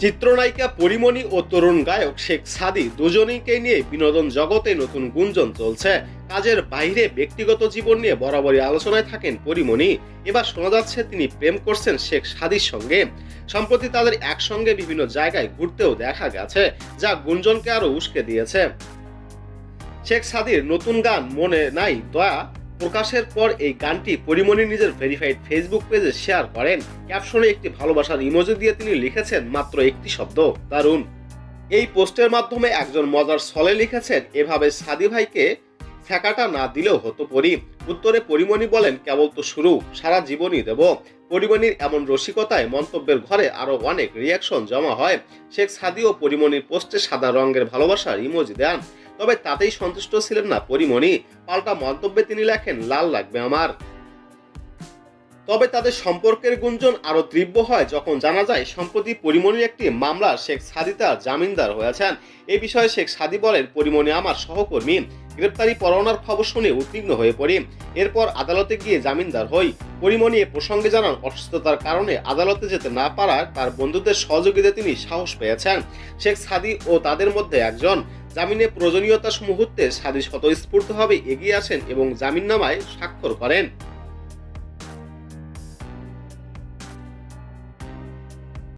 চিত্রনায়িকা পরীমণি ও তরুণ গায়ক শেখ সাদী দুজনকে নিয়ে বিনোদন জগতে নতুন গুঞ্জন চলছে। কাজের বাইরে ব্যক্তিগত জীবন নিয়ে বরাবরই আলোচনায় থাকেন পরীমণি। এবার শোনা যাচ্ছে তিনি প্রেম করছেন শেখ সাদীর সঙ্গে। সম্প্রতি তাদের একসঙ্গে বিভিন্ন জায়গায় ঘুরতেও দেখা গেছে, যা গুঞ্জনকে আরো উস্কে দিয়েছে। শেখ সাদীর নতুন গান মনে নাই দয়া প্রকাশের পর এই গানটি পরীমণি নিজের ভেরিফাইড ফেসবুক পেজে শেয়ার করেন। ক্যাপশনে একটি ভালোবাসার ইমোজি দিয়ে তিনি লিখেছেন মাত্র একটি শব্দ, দারুণ। এই পোস্টের মাধ্যমে একজন মজার ছলে লিখেছেন, এভাবে সাদী ভাইকে ফেকাটা না দিলেও হতো পরি। উত্তরে পরীমণি বলেন, কেবল তো শুরু, সারা জীবনই দেব। পরীমণির এমন রসিকতায় মন্তব্যের ঘরে আরো অনেক রিয়াকশন জমা হয়। শেখ সাদী ও পরীমণির পোস্টে সাদা রঙের ভালোবাসার ইমোজি দেন, তবে তাতেই সন্তুষ্ট ছিলেন না পরীমণি। পাল্টা মন্তব্যে তিনি লেখেন, লাল লাগবে আমার। তবে তাদের সম্পর্কের গুঞ্জন আরো তীব্র হয় যখন জানা যায় সম্প্রতি পরীমণির একটি মামলা শেখ সাদী তার জামিনদার হয়েছেন। এই বিষয়ে শেখ সাদী বলেন, পরীমণি আমার সহকর্মী, গ্রেপ্তারি পরোয়ানার খবর শুনে উদ্বিগ্ন হয়ে পড়ি, এরপর আদালতে গিয়ে জামিনদার হই। পরীমণি এ প্রসঙ্গে জানান, অসুস্থতার কারণে আদালতে যেতে না পারার তার বন্ধুদের সহযোগিতায় তিনি সাহস পেয়েছেন। শেখ সাদী ও তাদের মধ্যে একজন। জামিনে প্রয়োজনীয়তা মুহূর্তে সাদী স্বতঃস্ফূর্তভাবে এগিয়ে আসেন এবং জামিননামায় স্বাক্ষর করেন।